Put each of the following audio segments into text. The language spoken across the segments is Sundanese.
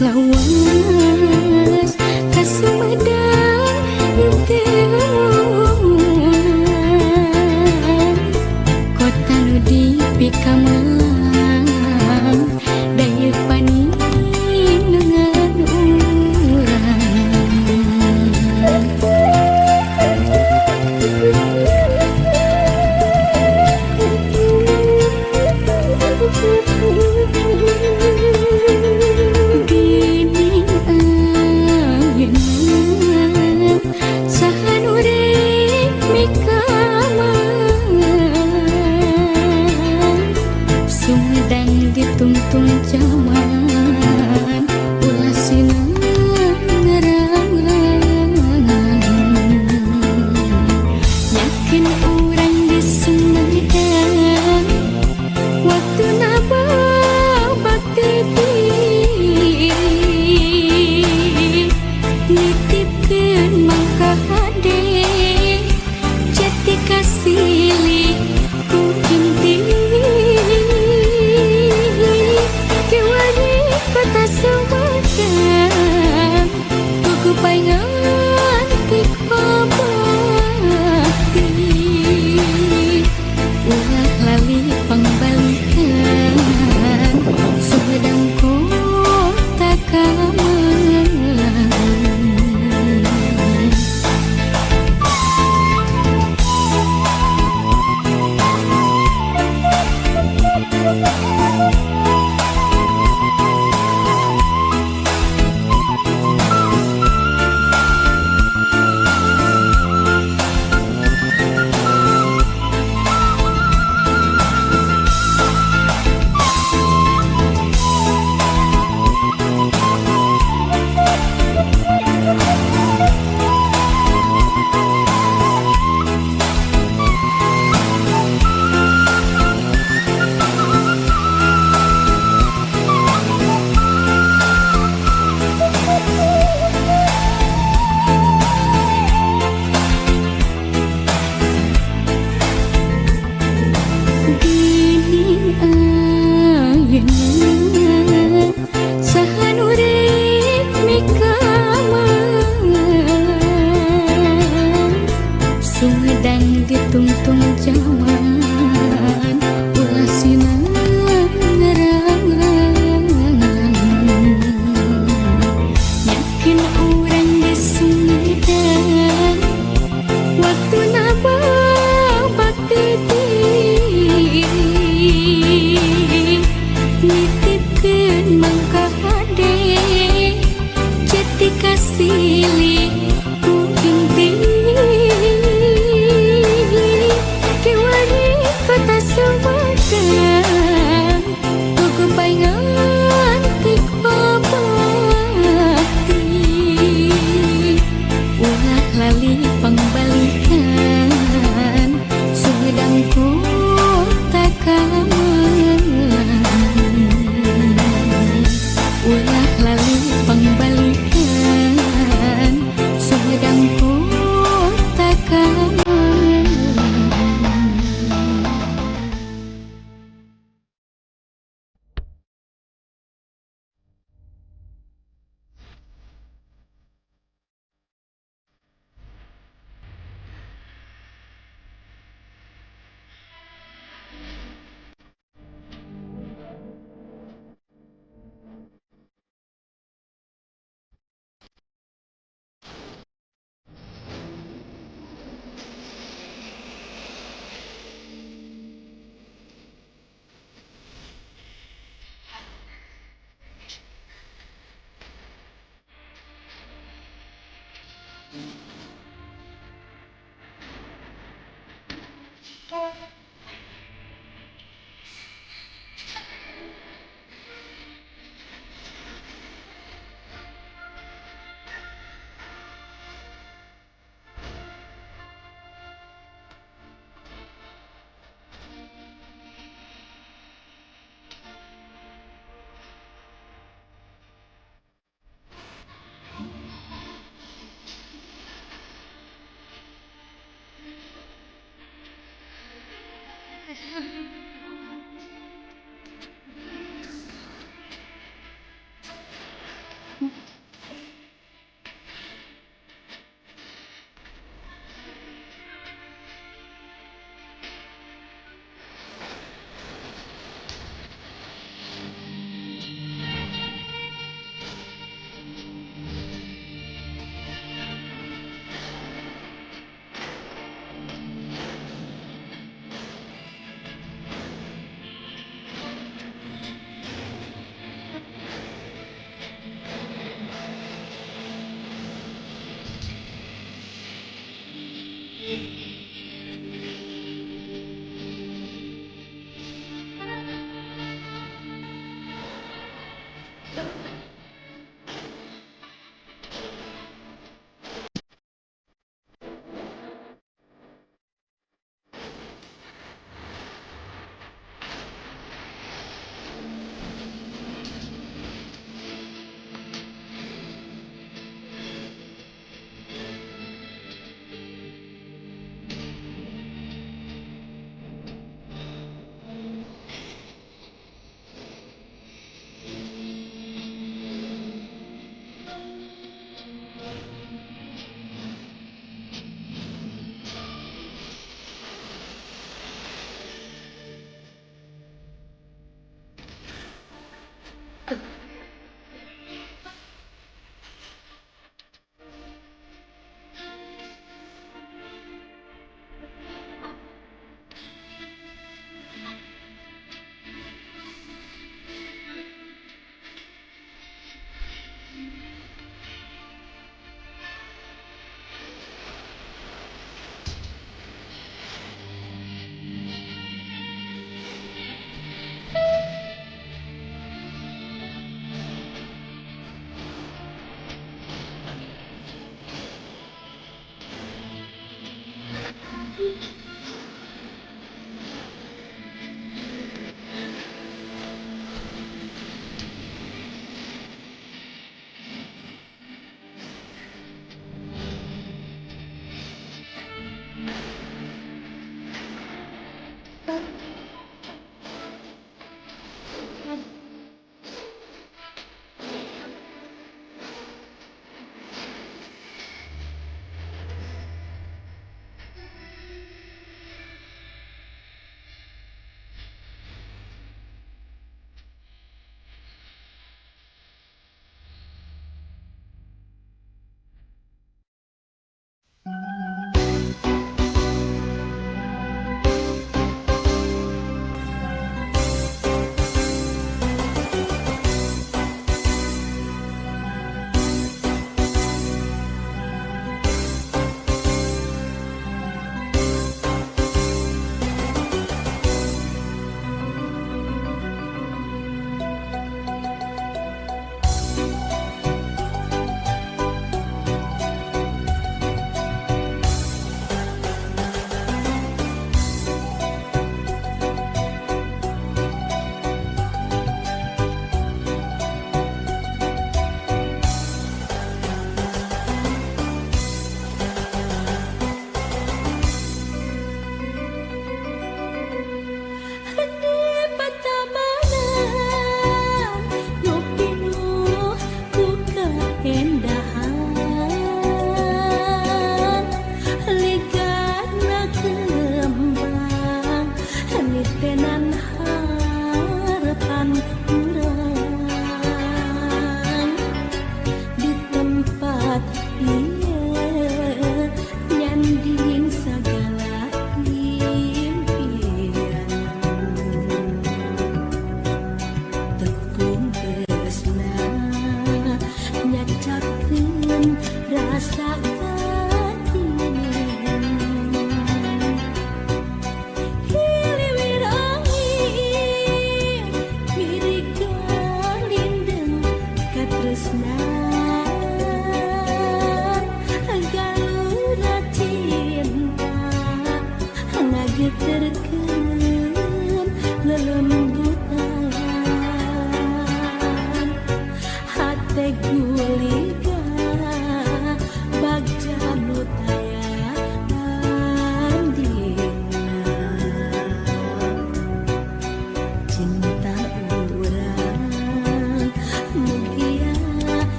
lawas kasumedang teu kota nu dipikamelang daya paninengan tungtung zaman ulah sinang ngerangan yakin orang di Sumedang waktu naba bakti nitipkeun mangka hade jati kasih ku inti kota Sumedang tuku paingan tik pabakti ulah lali pangbalikan Sumedang kota kamelang Sumedang ditungtung zaman ulah sinang ngerangan yakin orang di Sumedang waktu naba bakti nitipkeun mangka hade jati kasih ku inti kota Sumedang tuku paingan tik pabakti ulah lali pangbalikan Sumedang kota kamelang ulah lali pangbalikan Sumedang kota kamelang.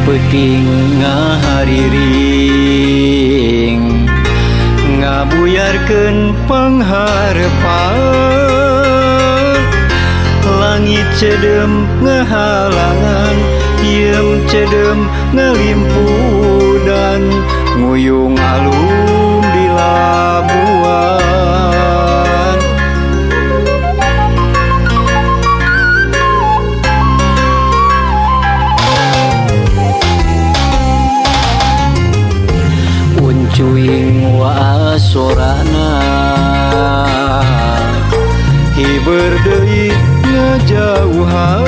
Peuting ngahariring ngabuyarkeun pangharepan langit cedem ngahalangan iem cedem ngalimpudan nguyung alum di labuan uncuing wasorana hiber deui ngajauhan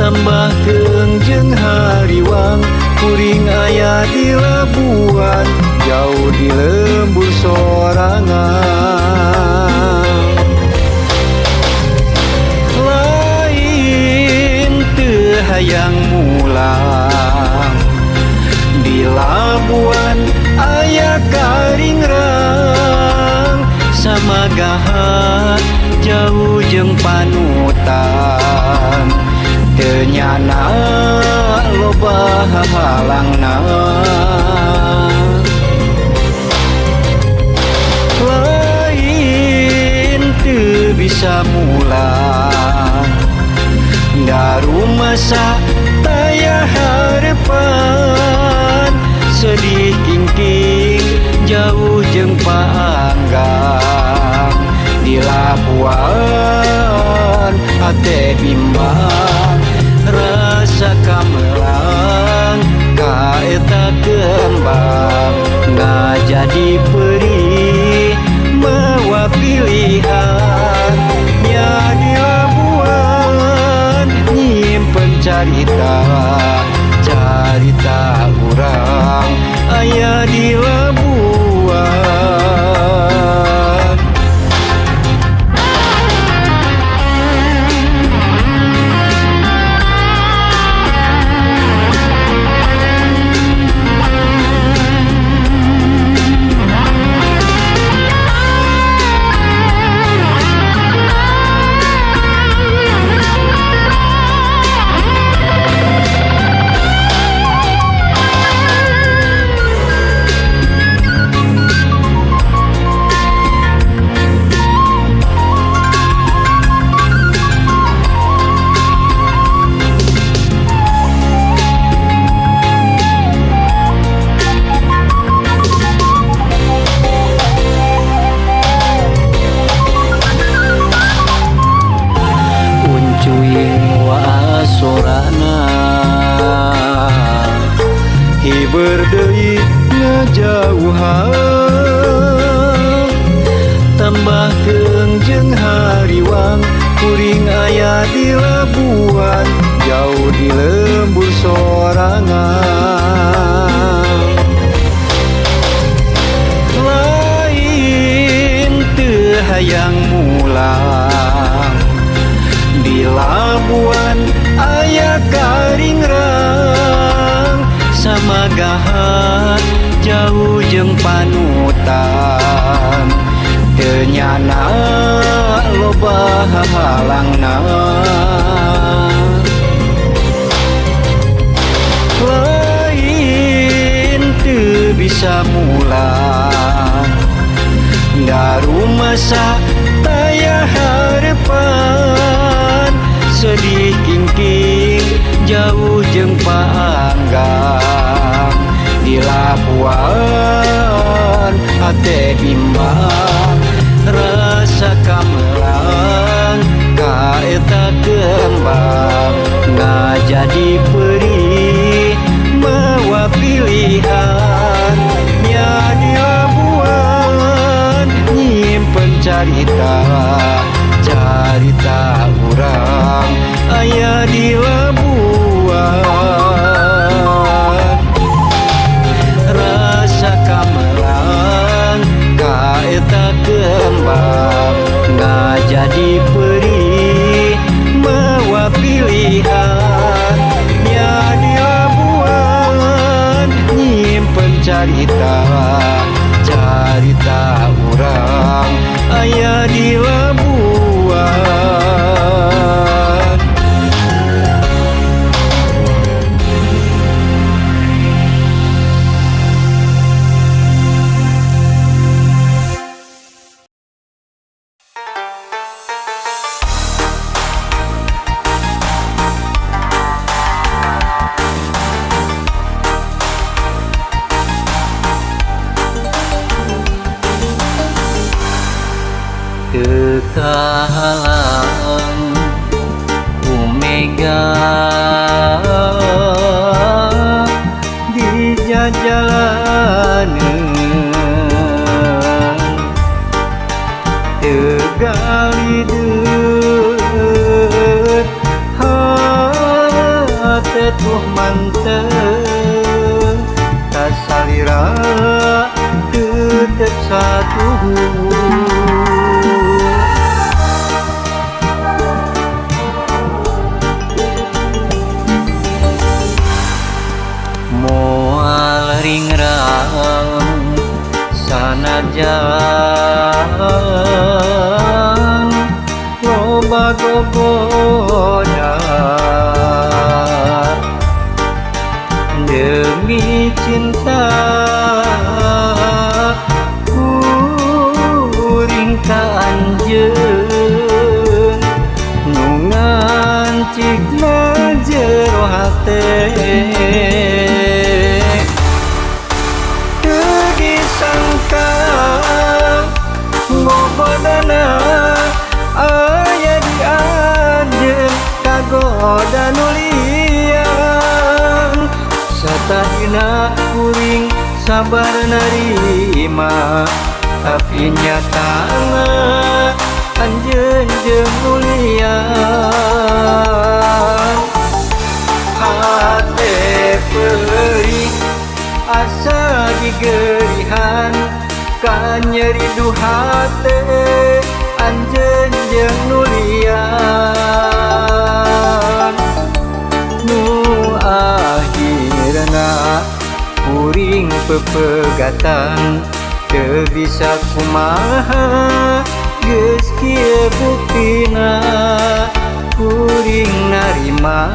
tambahkeun jeung hariwang kuring aya di labuan jauh di lembur sorangan lain teu hayang mulang di labuan aya karingrang samagahan jauh jeung panutan teu nyana loba halangna lain teu bisa mulang daru masa taya harepan sedih kingking jauh jeung paanggang di labuan hate bimbang rasa kamelang kaeta kembang ngajadi perih mawa pilihan nya di labuan nyimpen carita urang aya di labuan hiber deui ngajauhan tambahkeun jeung hariwang kuring aya di labuan jauh di lembur sorangan lain teu hayang mulang di labuan aya karingrang samagahan jauh jeung panutan teu nyana loba halangna lain teu bisa mulang daru masa taya harepan sedih kingking jauh jeung paanggang di labuan hate bimbang rasa kamelang kaeta kembang ngajadi perih mawa pilihan nya di labuan carita urang aya di Labuan rasa kamelang kaeta kembang ngajadi perih mawa pilihan nya di Labuan nyimpen carita urang aya di Labuan kekahalang Omega di jalanan tegali deut hate tuh manteng tasalira tetep satu ringrang sanajan loba gogoda demi cinta kuring ka anjeun nu ngancigna jero hate aya di anjeun kagoda nulian satahina kuring sabar narima tapi nyatana anjeun jeung nulian hate perih asa gigerihan ka nyeri du hate anjeun jeung nulian nu akhirna kuring pepegatan teu bisa kumaha geus kieu buktina kuring narima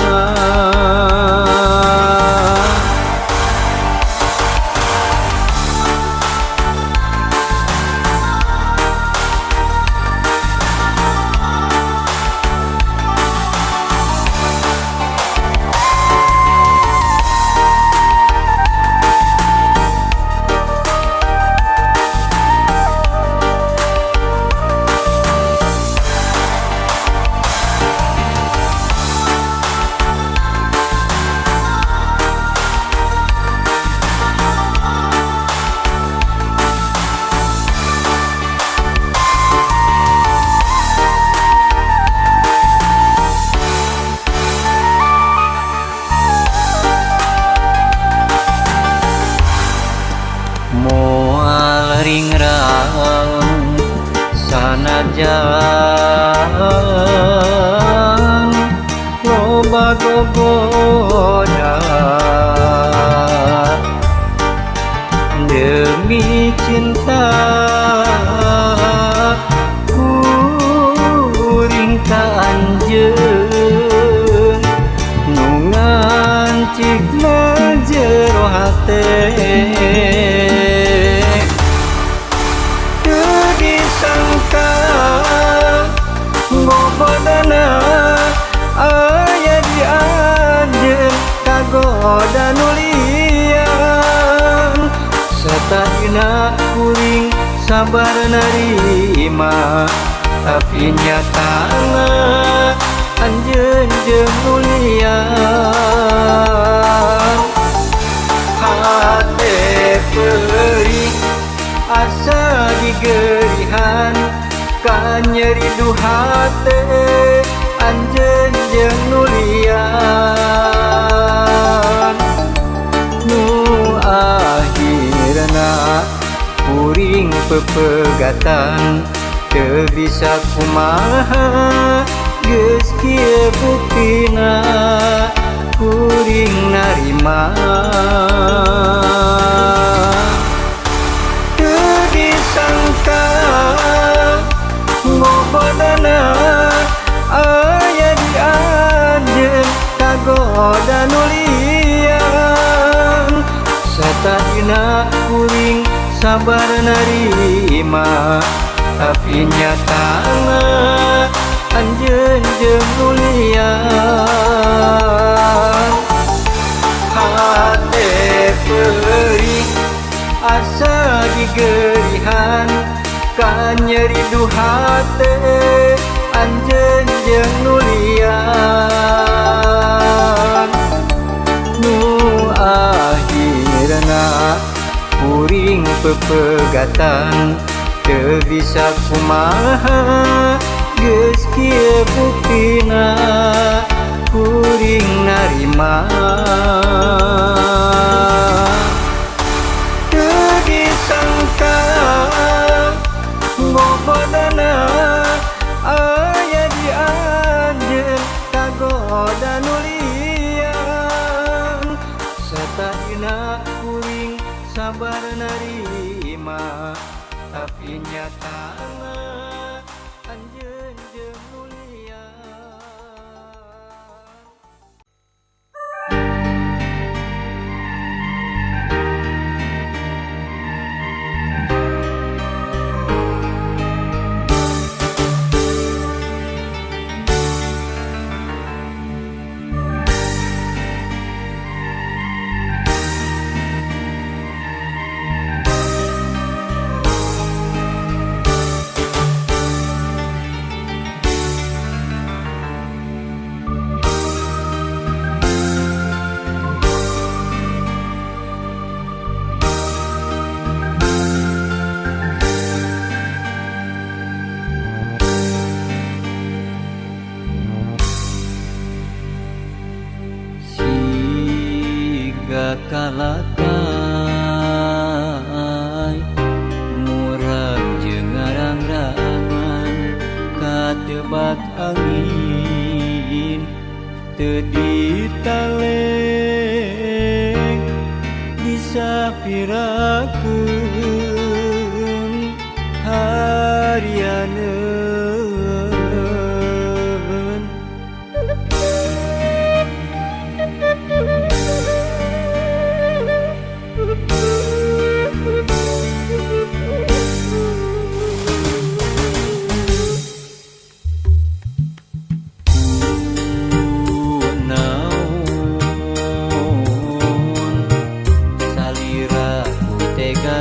moal ringrang sanajan loba gogoda demi cinta kuring ka anjeun nu ngancigna jero hate aya di anjeun kagoda nulian satahina kuring sabar narima tapi nyatana anjeun jeung nulian hate perih asa digerihan ka nyeri duhate anjeun jeung nulian nu akhirna kuring pepegatan teu bisa kumaha geus kieu buktina kuring narima teu disangka ngobodana aya di anjeun kagoda nulian satahina kuring sabar narima tapi nyatana anjeun jeung nulian hate perih asa gigeurihan ka nyeri duhate anjeun jeung nulian nu akhirna kuring pepegatan teu bisa kumaha geus kieu buktina kuring narima teu disangka ngobodana aya di anjeun kagoda nulian satahina kuring sabar narima tapi nyatana anjeun jeung nulian kalakai murag jeung ngarang-rangan katebak angin teu ditaleng disapirakeun harianeun salira ku tega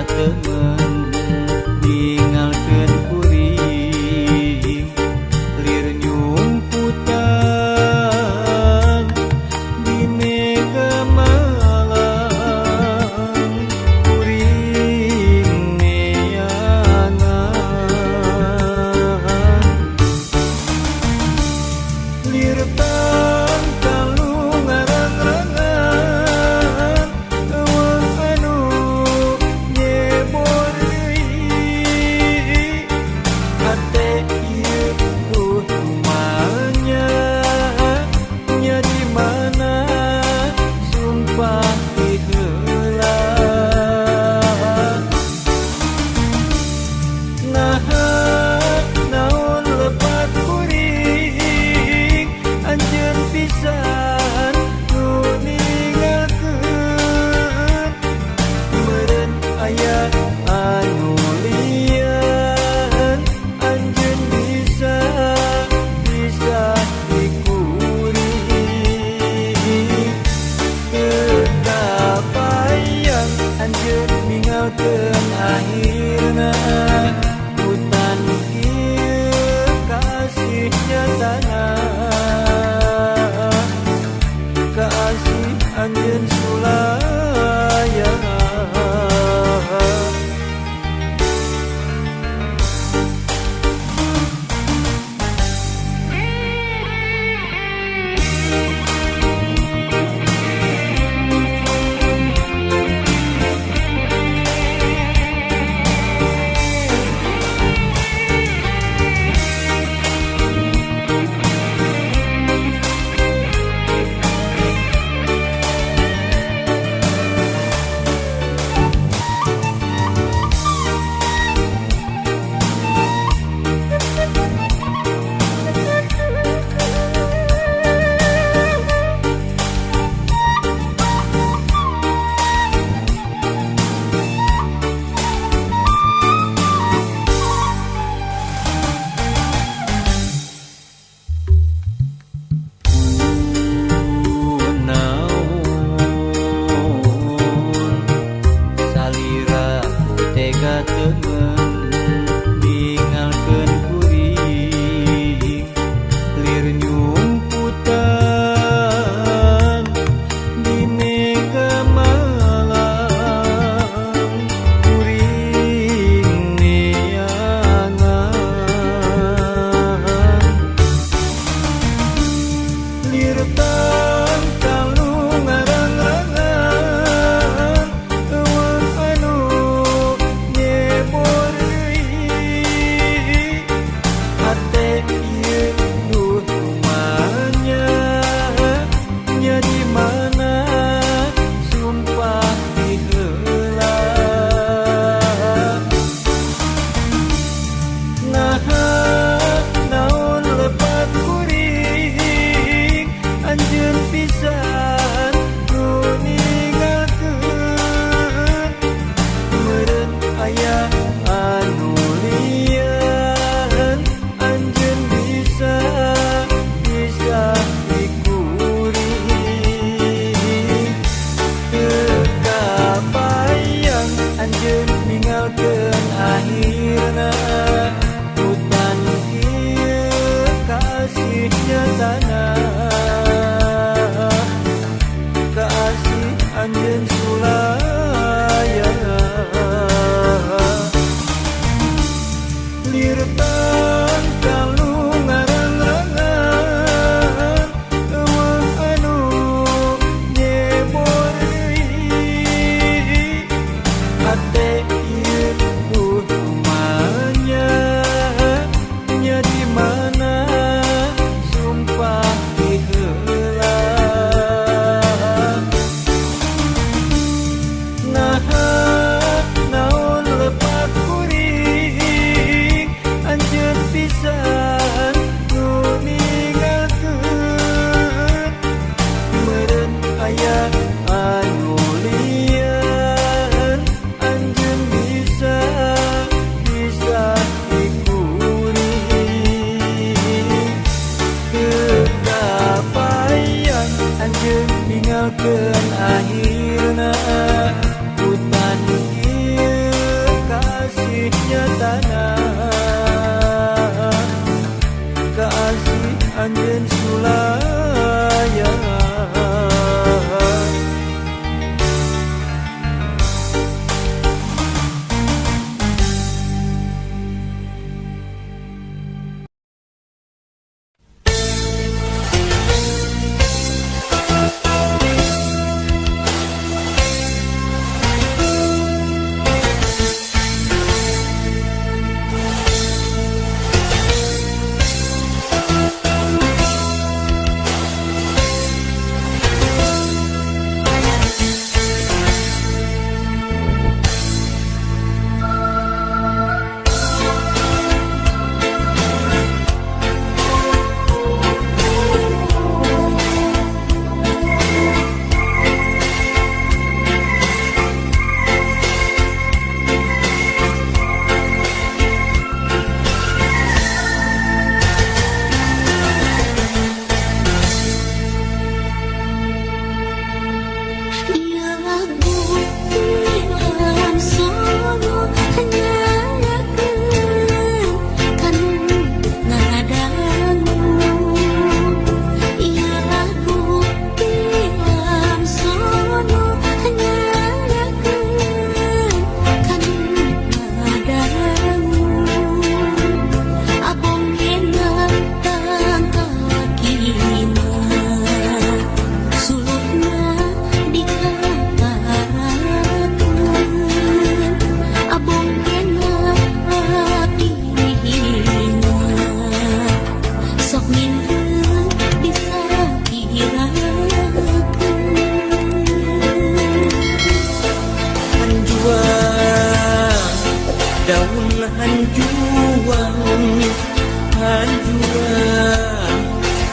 daun hanjuran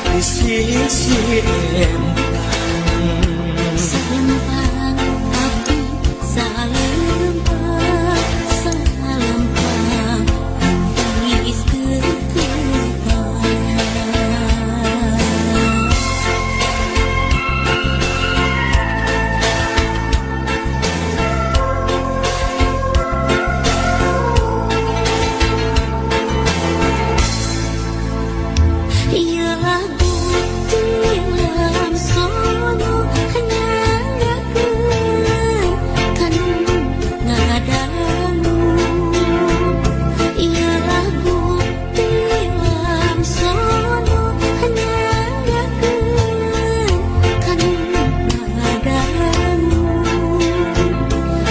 di sisi empang. Selempang hati, selempang, selempang tangis ketukan. Ialah butiran sono nyanggakeun kanu ngadamu. Ialah butiran sono nyanggakeun kanu ngadamu.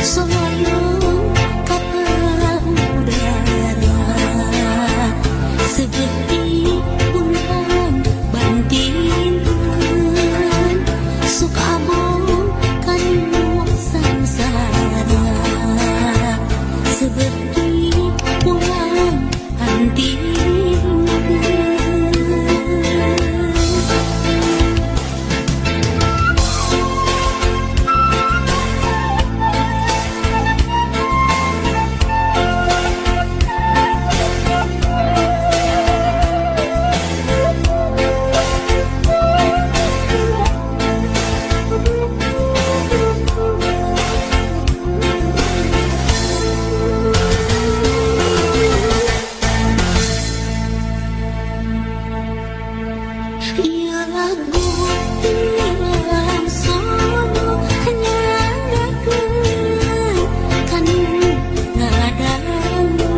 Soyong kapal udara seperti seperti pulang anting. Ialah butiran sono nyanggakeun kanu ngadamu.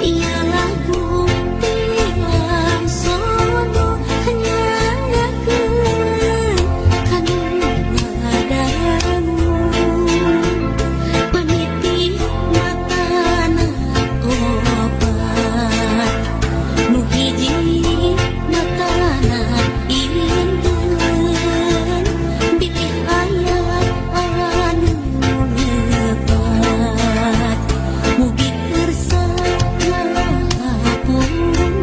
Ialah butiran sono nyanggakeun kanu ngadamu. Peniti matana obat nu hiji matana inten bilih aya anu lepat mugi kersa ngapunten.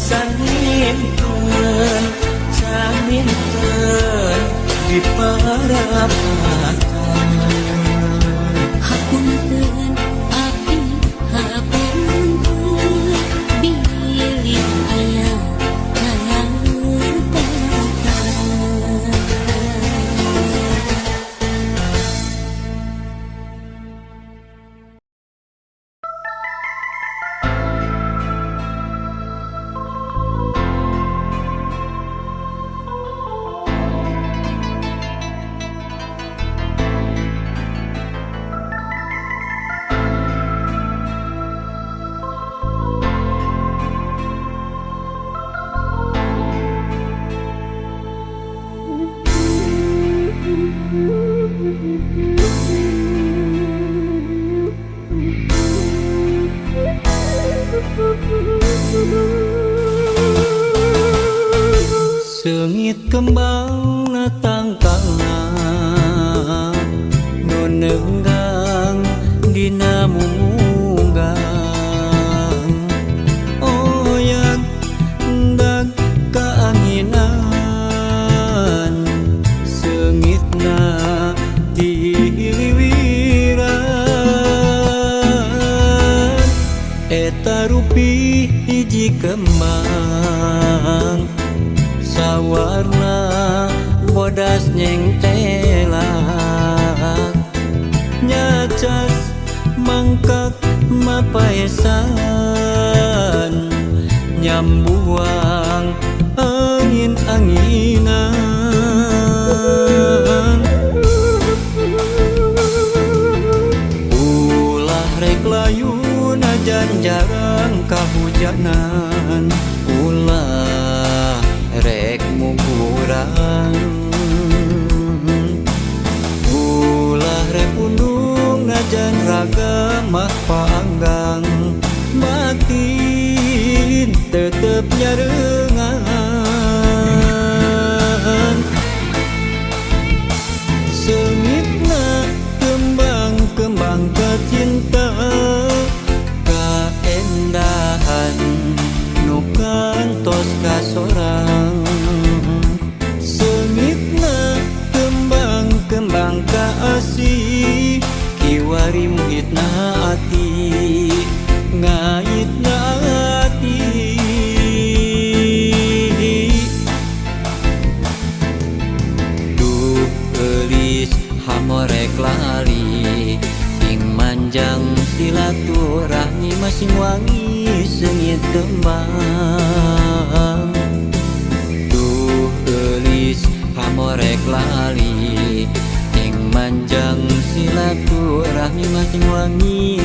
Saminten buah saminten di parapakan. Hapunten abdi hapunten bilih aya kaleutekan. Seungit kembang natang tangan nu neunggang dina munggang. Oyang ndak kaanginan seungitna diliwiran. Eta rupi hiji kembang sawarna bodas nyengtelak nyacas mangkak mapaesan nyambuang angin-anginan. Ulah rek layu najan jarang kahujanan. Ulah rek mungkurang. Ulah rek undung najan raga mah panggang. Batin tetep nyareu asih kiwari muhitna ati ngaitna ati duh geulis hamorek lali sing manjang silaturahmi masing wangi sengit tembang duh geulis hamorek lali sing manjang silaturahmi masing wangi